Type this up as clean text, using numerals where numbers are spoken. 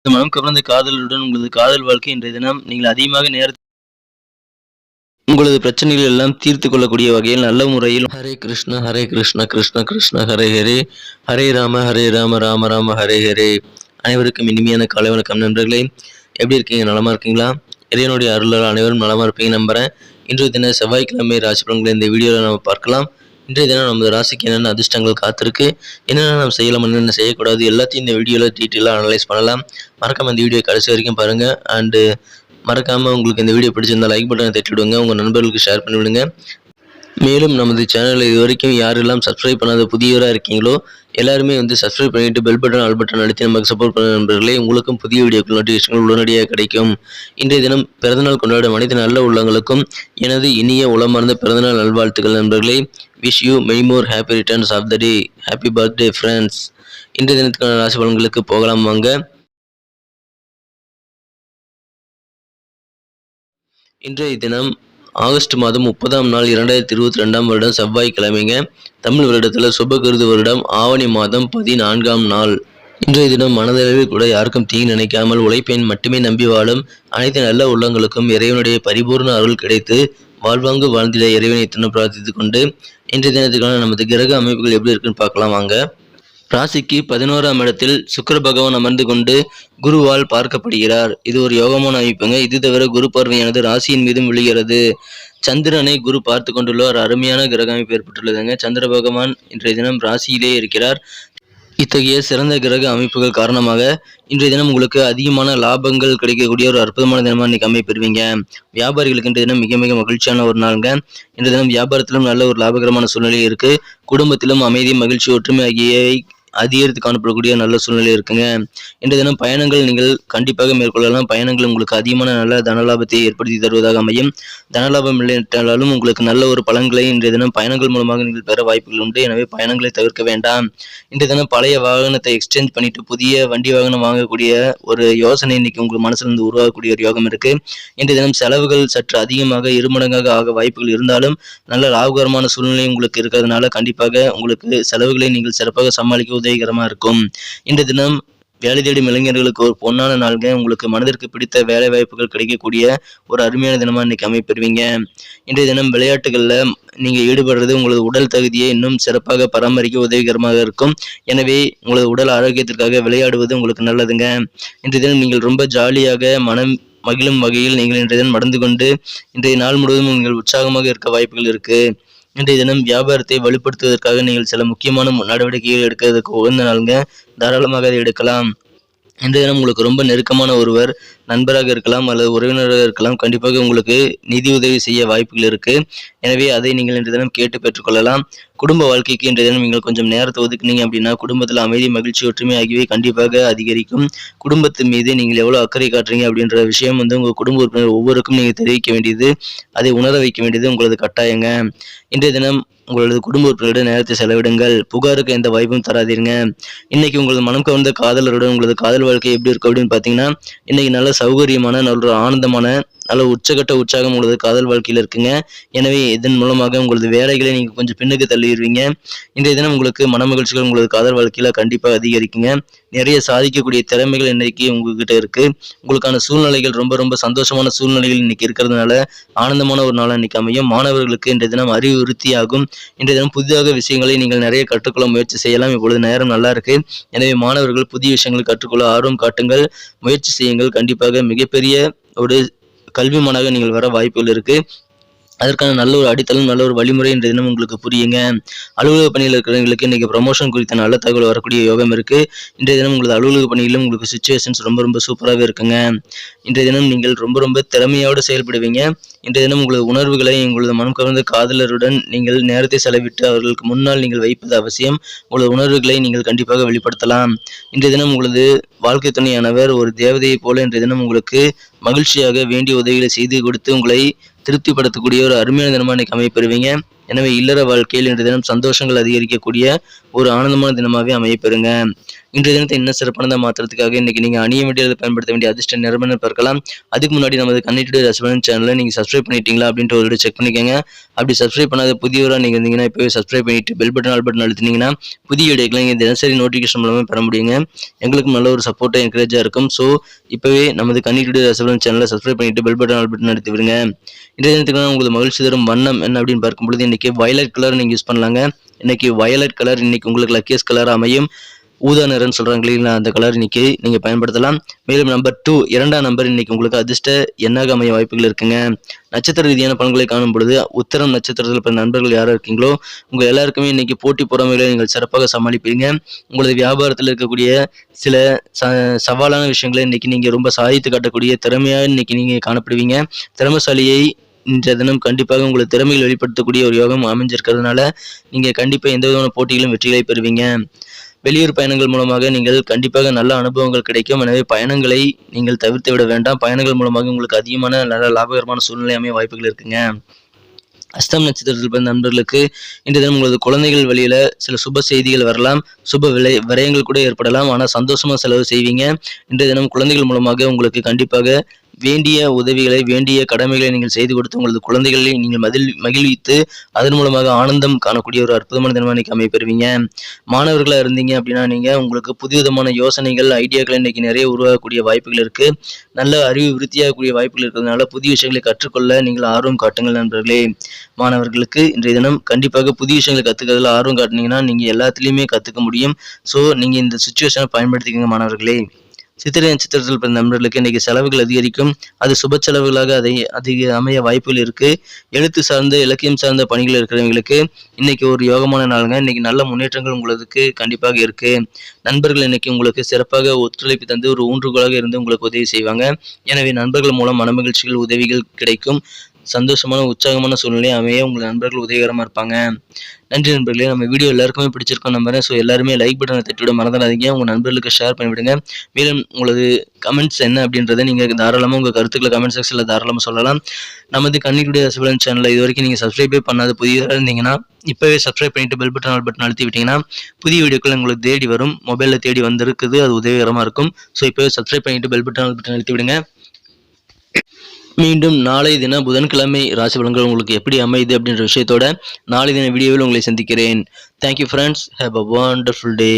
மனம் கவர்ந்த காதலருடன் உங்களது காதல் வாழ்க்கை இன்றைய தினம் நீங்கள் அதிகமாக நேரத்தை உங்களது பிரச்சனைகள் எல்லாம் தீர்த்து கொள்ளக்கூடிய வகையில் நல்ல முறையில் ஹரே கிருஷ்ண கிருஷ்ண கிருஷ்ண ஹரே ஹரே ஹரே ராம ராம ராம ஹரே ஹரே. அனைவருக்கும் இனிமையான காலை வணக்கம் நண்பர்களே. எப்படி இருக்கீங்க? நலமா இருக்கீங்களா? இறைவனுடைய அருளால் அனைவரும் நலமா இருப்பீங்க நம்புறேன். இன்றைய தினம் செவ்வாய்க்கிழமை ராசி பலன்களை இந்த வீடியோவில் நம்ம பார்க்கலாம். இன்றைய தினம் நமது ராசிக்கு என்னென்ன அதிர்ஷ்டங்கள் காத்திருக்கு, என்னென்ன நம்ம செய்யலாம், என்னென்ன செய்யக்கூடாது, எல்லாத்தையும் இந்த வீடியோவில் டீட்டெயிலாக அனலைஸ் பண்ணலாம். மறக்காம இந்த வீடியோ கடைசி வரைக்கும் பாருங்கள். அண்டு மறக்காமல் உங்களுக்கு இந்த வீடியோ பிடிச்சிருந்தால் லைக் பட்டனை தட்டி விடுங்க, உங்கள் நண்பர்களுக்கு ஷேர் பண்ணிவிடுங்க. மேலும் நமது சேனலில் இது வரைக்கும் யாரெல்லாம் சப்ஸ்கிரைப் பண்ணாத புதியவராக இருக்கீங்களோ எல்லாருமே சப்ஸ்கிரைப் பண்ணிவிட்டு பெல் பட்டன் ஆல் பட்டன் அழுத்தி நமக்கு சப்போர்ட் பண்ண நண்பர்களே. உங்களுக்கும் புதிய வீடியோக்கள் நோட்டிஃபிகேஷன்கள் உடனடியாக கிடைக்கும். இன்றைய தினம் பிறந்தநாள் கொண்டாடும் அனைத்து நல்ல உள்ளங்களுக்கும் எனது இனிய உளமார்ந்த பிறந்தநாள் நல்வாழ்த்துக்கள் நண்பர்களே. Wish you many more happy returns of the day. Happy birthday friends. இன்றைய தினத்துக்கான ராசி பலன்களுக்கு போகலாம் வாங்க. இன்றைய தினம் ஆகஸ்ட் மாதம் 30ஆம் நாள் 2022ஆம் வருடம் செவ்வாய்க்கிழமைங்க. தமிழ் வருடத்தில் சுபகிருது வருடம் ஆவணி மாதம் 14ஆம் நாள். இன்றைய தினம் மனதளவில் கூட யாருக்கும் தீங்கு நினைக்காமல் உழைப்பேன் மட்டுமே நம்பி வாழும் அனைத்து நல்ல உள்ளங்களுக்கும் இறைவனுடைய பரிபூர்ண அருள் கிடைத்து வாழ்வாங்கு வாழ்ந்திட இறைவனை தினம் பிரார்த்தித்துக் கொண்டு இன்றைய தினத்துக்கான நமது கிரக அமைப்புகள் எப்படி இருக்குன்னு பார்க்கலாம் வாங்க. ராசிக்கு 11ஆம் இடத்தில் சுக்கிர பகவான் அமர்ந்து கொண்டு குருவால் பார்க்கப்படுகிறார். இது ஒரு யோகமான அமைப்புங்க. இது தவிர குரு பார்வையானது ராசியின் மீதும் விழுகிறது. சந்திரனை குரு பார்த்து கொண்டுள்ள ஒரு அருமையான கிரக அமைப்பு ஏற்பட்டுள்ளதுங்க. சந்திர பகவான் இன்றைய தினம் ராசியிலே இருக்கிறார். இத்தகைய சிறந்த கிரக அமைப்புகள் காரணமாக இன்றைய தினம் உங்களுக்கு அதிகமான லாபங்கள் கிடைக்கக்கூடிய ஒரு அற்புதமான தினமாக இன்னைக்கு அமைப்பெறுவீங்க. வியாபாரிகளுக்கு இன்றைய தினம் மிக மிக மகிழ்ச்சியான ஒரு நாளுங்க. இன்றைய தினம் வியாபாரத்திலும் நல்ல ஒரு லாபகரமான சூழ்நிலை இருக்கு. குடும்பத்திலும் அமைதி, மகிழ்ச்சி, ஒற்றுமை ஆகியவை அதிகரித்து காணப்படக்கூடிய நல்ல சூழ்நிலை இருக்குங்க. இன்றைய தினம் பயணங்கள் நீங்கள் கண்டிப்பாக மேற்கொள்ளலாம். பயணங்கள் உங்களுக்கு அதிகமான நல்ல தனலாபத்தை ஏற்படுத்தி தருவதாக அமையும். தனலாபம் இல்லைன்றாலும் உங்களுக்கு நல்ல ஒரு பலன்களை இன்றைய தினம் பயணங்கள் மூலமாக நீங்கள் பெற வாய்ப்புகள் உண்டு. எனவே பயணங்களை தவிர்க்க வேண்டாம். இன்றைய தினம் பழைய வாகனத்தை எக்ஸ்சேஞ்ச் பண்ணிட்டு புதிய வண்டி வாகனம் வாங்கக்கூடிய ஒரு யோசனை இன்னைக்கு உங்கள் மனசுல இருந்து உருவாகக்கூடிய ஒரு யோகம் இருக்கு. இன்றைய தினம் செலவுகள் சற்று அதிகமாக இருமடங்காக ஆக வாய்ப்புகள் இருந்தாலும் நல்ல லாபகரமான சூழ்நிலை உங்களுக்கு இருக்கிறதுனால கண்டிப்பாக உங்களுக்கு செலவுகளை நீங்கள் சிறப்பாக சமாளிக்க உதவிகரமா இருக்கும். இன்றைய தினம் வேலை தேடும் இளைஞர்களுக்கு ஒரு பொன்னான நாள்ங்க. உங்களுக்கு மனதிற்கு பிடித்த வேலை வாய்ப்புகள் கிடைக்கக்கூடிய ஒரு அருமையான தினமா இன்னைக்கு அமைப்பெறுவீங்க. இன்றைய தினம் விளையாட்டுகள்ல நீங்க ஈடுபடுறது உங்களது உடல் தகுதியை இன்னும் சிறப்பாக பராமரிக்க உதவிகரமாக இருக்கும். எனவே உங்களது உடல் ஆரோக்கியத்திற்காக விளையாடுவது உங்களுக்கு நல்லதுங்க. இன்றைய தினம் நீங்கள் ரொம்ப ஜாலியாக மனம் மகிழும் வகையில் நீங்கள் இன்றைய தினம் நடந்து கொண்டு இன்றைய நாள் முழுவதும் நீங்கள் உற்சாகமாக இருக்க வாய்ப்புகள் இருக்கு. இன்றைய தினம் வியாபாரத்தை வலுப்படுத்துவதற்காக நீங்கள் சில முக்கியமான நடவடிக்கைகள் எடுக்கிறதுக்கு உகந்த நாளுங்க. தாராளமாக அதை எடுக்கலாம். இன்றைய தினம் உங்களுக்கு ரொம்ப நெருக்கமான ஒருவர் நண்பராக இருக்கலாம் அல்லது உறவினராக இருக்கலாம். கண்டிப்பாக உங்களுக்கு நிதி உதவி செய்ய வாய்ப்புகள் இருக்கு. எனவே அதை நீங்கள் இன்றைய தினம் கேட்டு பெற்றுக்கொள்ளலாம். குடும்ப வாழ்க்கைக்கு இன்றைய தினம் நீங்கள் கொஞ்சம் நேரத்தை ஒதுக்குனீங்க அப்படின்னா குடும்பத்தில் அமைதி, மகிழ்ச்சி, ஒற்றுமை ஆகியவை கண்டிப்பாக அதிகரிக்கும். குடும்பத்து மீது நீங்கள் எவ்வளவு அக்கறை காட்டுறீங்க அப்படின்ற விஷயம் உங்க குடும்ப உறுப்பினர் ஒவ்வொருக்கும் நீங்க தெரிவிக்க வேண்டியது, அதை உணர வைக்க வேண்டியது உங்களது கட்டாயங்க. இன்றைய தினம் உங்களது குடும்ப உறுப்பினரிடம் நேரத்தை செலவிடுங்கள். புகாருக்கு எந்த வாய்ப்பும் தராதீங்க. இன்னைக்கு உங்களது மனம் கவர்ந்த காதலருடன் உங்களது காதல் வாழ்க்கை எப்படி இருக்கு அப்படின்னு பாத்தீங்கன்னா இன்னைக்கு நல்ல சௌகரியமான நல்ல ஆனந்தமான நல்ல உச்சகட்ட உற்சாகம் உங்களது காதல் வாழ்க்கையில் இருக்குங்க. எனவே இதன் மூலமாக உங்களது வேலைகளை நீங்க கொஞ்சம் பின்னுக்கு தள்ளிடுவீங்க. இன்றைய தினம் உங்களுக்கு மன மகிழ்ச்சிகள் உங்களது காதல் வாழ்க்கையில கண்டிப்பாக அதிகரிக்குங்க. நிறைய சாதிக்கக்கூடிய திறமைகள் இன்னைக்கு உங்ககிட்ட இருக்கு. உங்களுக்கான சூழ்நிலைகள் ரொம்ப ரொம்ப சந்தோஷமான சூழ்நிலைகள் இன்னைக்கு இருக்கிறதுனால ஆனந்தமான ஒரு நாள் இன்னைக்கு அமையும். மாணவர்களுக்கு இன்றைய தினம் அறிவுறுத்தியாகும். இன்றைய தினம் புதிதாக விஷயங்களை நீங்கள் நிறைய கற்றுக்கொள்ள முயற்சி செய்யலாம். இப்பொழுது நேரம் நல்லா இருக்கு. எனவே மாணவர்கள் புதிய விஷயங்களை கற்றுக்கொள்ள ஆர்வம் காட்டுங்கள், முயற்சி செய்யுங்கள். கண்டிப்பாக மிகப்பெரிய ஒரு கல்விமானாக நீங்கள் வர வாய்ப்புகள் இருக்கு. அதற்கான நல்ல ஒரு அடித்தளம், நல்ல ஒரு வழிமுறை இன்றைய தினம் உங்களுக்கு புரியுங்க. அலுவலக பணியில் இருக்கிறவங்களுக்கு இன்னைக்கு ப்ரமோஷன் குறித்த நல்ல தகவல் வரக்கூடிய யோகம் இருக்கு. இன்றைய தினம் உங்களது அலுவலக பணியிலும் உங்களுக்கு சிச்சுவேஷன்ஸ் ரொம்ப ரொம்ப சூப்பராகவே இருக்குங்க. இன்றைய தினம் நீங்கள் ரொம்ப ரொம்ப திறமையோடு செயல்படுவீங்க. இன்றைய தினம் உங்களது உணர்வுகளை உங்களது மனம் கவர்ந்த காதலருடன் நீங்கள் நேரத்தை செலவிட்டு அவர்களுக்கு முன்னால் நீங்கள் வைப்பது அவசியம். உங்களது உணர்வுகளை நீங்கள் கண்டிப்பாக வெளிப்படுத்தலாம். இன்றைய தினம் உங்களது வாழ்க்கை துணையானவர் ஒரு தேவதையை போல இன்றைய தினம் உங்களுக்கு மகிழ்ச்சியாக வேண்டிய உதவிகளை செய்து கொடுத்து உங்களை திருப்திப்படுத்தக்கூடிய ஒரு அருமையான தினமா இன்னைக்கு அமைப்பெறுவீங்க. எனவே இல்லற வாழ்க்கையில் இன்றைய தினம் சந்தோஷங்கள் அதிகரிக்கக்கூடிய ஒரு ஆனந்தமான தினமாகவே அமையப்பெறுங்க. இன்றைய தினத்தை இன்னும் சிறப்பானதாக மாற்றுறதுக்காக இன்னைக்கு நீங்கள் அணிய வேண்டியதை பயன்படுத்த வேண்டிய அதிர்ஷ்ட நிறமென பார்க்கலாம். அதுக்கு முன்னாடி நமது கனெக்டட் ரசிபலன் சேனலை நீங்கள் சப்ஸ்கிரைப் பண்ணிட்டீங்களா அப்படின்ட்டு ஒரு செக் பண்ணிக்கோங்க. அப்படி சப்ஸ்கிரைப் பண்ணாத புதியவராக நீங்கள் இருந்தீங்கன்னா இப்போவே சப்ஸ்கிரைப் பண்ணிட்டு பெல் பட்டன் ஆல் பட்டன் அழுத்தினீங்கன்னா புதிய வீடியோக்களை நீங்கள் தினசரி நோட்டிஃபிகேஷன் மூலமாக பெற முடியுங்க. எங்களுக்கும் நல்ல ஒரு சப்போர்ட்டாக என்கரேஜாக இருக்கும். ஸோ இப்போவே நமது கனெக்டட் ரசிபலன் சேனலை சப்ஸ்கிரைப் பண்ணிட்டு பெல் பட்டன் ஆல் பட்டன் அழுத்தி விடுங்க. இன்றைய தினத்துக்கு உங்களுக்கு மகிழ்ச்சி தரும் வண்ணம் என்ன அப்படின்னு பார்க்கும்பொழுது இன்னைக்கு வயலட் கலர் நீங்கள் யூஸ் பண்ணலாங்க. இன்னைக்கு வயலட் கலர் இன்னைக்கு உங்களுக்கு லக்கியஸ்ட் கலர் அமையும். ஊதா நிறம்னு சொல்றாங்க இல்லைங்களா, அந்த கலர் இன்னைக்கு நீங்க பயன்படுத்தலாம். மேலும் நம்பர் 2 2ஆம் நம்பர் இன்னைக்கு உங்களுக்கு அதிர்ஷ்ட எண்ணாக அமைய வாய்ப்புகள் இருக்குங்க. நட்சத்திர ரீதியான பலன்களை காணும் பொழுது உத்திரம் நட்சத்திரத்தில் பிறந்த நண்பர்கள் யாரும் இருக்கீங்களோ உங்க எல்லாருக்குமே இன்னைக்கு போட்டி பொறாமைகளை நீங்கள் சிறப்பாக சமாளிப்பீங்க. உங்களது வியாபாரத்தில் இருக்கக்கூடிய சில சவாலான விஷயங்களை இன்னைக்கு நீங்க ரொம்ப சாதித்து காட்டக்கூடிய திறமையா இன்னைக்கு நீங்க காணப்படுவீங்க. திறமைசாலியை இன்றைய தினம் கண்டிப்பாக உங்களுக்கு திறமைகள் வெளிப்படுத்தக்கூடிய ஒரு யோகம் அமைஞ்சிருக்கிறதுனால நீங்க கண்டிப்பா எந்த விதமான போட்டிகளும் வெற்றிகளை பெறுவீங்க. வெளியூர் பயணங்கள் மூலமாக நீங்கள் கண்டிப்பாக நல்ல அனுபவங்கள் கிடைக்கும். எனவே பயணங்களை நீங்கள் தவிர்த்து விட வேண்டாம். பயணங்கள் மூலமாக உங்களுக்கு அதிகமான நல்ல லாபகரமான சூழ்நிலை அமைய வாய்ப்புகள் இருக்குங்க. அஸ்தம் நட்சத்திரத்தில் பிறந்த நண்பர்களுக்கு இன்றைய தினம் உங்களது குழந்தைகள் வழியில சில சுப செய்திகள் வரலாம். சுப விரயங்கள் கூட ஏற்படலாம். ஆனால் சந்தோஷமா செலவு செய்வீங்க. இன்றைய தினம் குழந்தைகள் மூலமாக உங்களுக்கு கண்டிப்பாக வேண்டிய உதவிகளை வேண்டிய கடமைகளை நீங்கள் செய்து கொடுத்து உங்களது குழந்தைகளை நீங்கள் மகிழ்வித்து அதன் மூலமாக ஆனந்தம் காணக்கூடிய ஒரு அற்புதமான தினமாக இன்னைக்கு அமைப்பெறுவீங்க. மாணவர்களாக இருந்தீங்க அப்படின்னா நீங்கள் உங்களுக்கு புதுவிதமான யோசனைகள் ஐடியாக்கள் இன்னைக்கு நிறைய உருவாகக்கூடிய வாய்ப்புகள் இருக்கு. நல்ல அறிவு விருத்தியாகக்கூடிய வாய்ப்புகள் இருக்கிறதுனால புதிய விஷயங்களை கற்றுக்கொள்ள நீங்கள் ஆர்வம் காட்டுங்கள் நண்பர்களே. மாணவர்களுக்கு இன்றைய தினம் கண்டிப்பாக புதிய விஷயங்களை கற்றுக்கிறதுல ஆர்வம் காட்டினீங்கன்னா நீங்கள் எல்லாத்துலேயுமே கற்றுக்க முடியும். ஸோ நீங்கள் இந்த சுச்சுவேஷனை பயன்படுத்திக்கங்க மாணவர்களே. சித்திரை நட்சத்திரத்தில் பிறந்த நண்பர்களுக்கு இன்னைக்கு செலவுகள் அதிகரிக்கும். அது சுப செலவுகளாக அதிக அமைய வாய்ப்புகள் இருக்கு. எழுத்து சார்ந்த இலக்கியம் சார்ந்த பணிகள் இருக்கிறவங்களுக்கு இன்னைக்கு ஒரு யோகமான நாளுங்க. இன்னைக்கு நல்ல முன்னேற்றங்கள் உங்களுக்கு கண்டிப்பாக இருக்கு. நண்பர்கள் இன்னைக்கு உங்களுக்கு சிறப்பாக ஒத்துழைப்பு தந்து ஒரு ஊன்றுகோலாக இருந்து உங்களுக்கு உதவி செய்வாங்க. எனவே நண்பர்கள் மூலம் மனமகிழ்ச்சிகள் உதவிகள் கிடைக்கும். சந்தோஷமான உற்சாகமான சூழ்நிலை அமைய உங்கள் நண்பர்கள் உதவிகரமாக இருப்பாங்க. நன்றி நண்பர்களே. நம்ம வீடியோ எல்லாருக்குமே பிடிச்சிருக்கோம் நம்புறேன். ஸோ எல்லாருமே லைக் பட்டனை தட்டிவிட மறந்துடாதீங்க. உங்கள் நண்பர்களுக்கு ஷேர் பண்ணிவிடுங்க. மேலும் உங்களது கமெண்ட்ஸ் என்ன அப்படின்றத நீங்கள் தாராளமாக உங்கள் கருத்துக்களை கமெண்ட் செக்ஷனில் தாராளமாக சொல்லலாம். நமது கன்னியுடைய ரசிபலன் சேனலில் இது வரைக்கும் நீங்கள் சப்ஸ்கிரைபே பண்ணாத புதியதாக இருந்தீங்கன்னா இப்போவே சப்ஸ்கிரைப் பண்ணிட்டு பெல் பட்டன் ஆல் பட்டன் அழுத்தி விட்டீங்கன்னா புதிய வீடியோக்கள் உங்களுக்கு தேடி வரும். மொபைலில் தேடி வந்திருக்குது. அது உதவிகரமாக இருக்கும். ஸோ இப்போவே சப்ஸ்கிரைப் பண்ணிட்டு பெல் பட்டன் ஆல் பட்டன் அழுத்தி விடுங்க. மீண்டும் நாளை தின புதன்கிழமை ராசி பலன்கள் உங்களுக்கு எப்படி அமையுது அப்படின்ற விஷயத்தோட நாளை தின வீடியோவில் உங்களை சந்திக்கிறேன். Thank you friends. Have a wonderful day.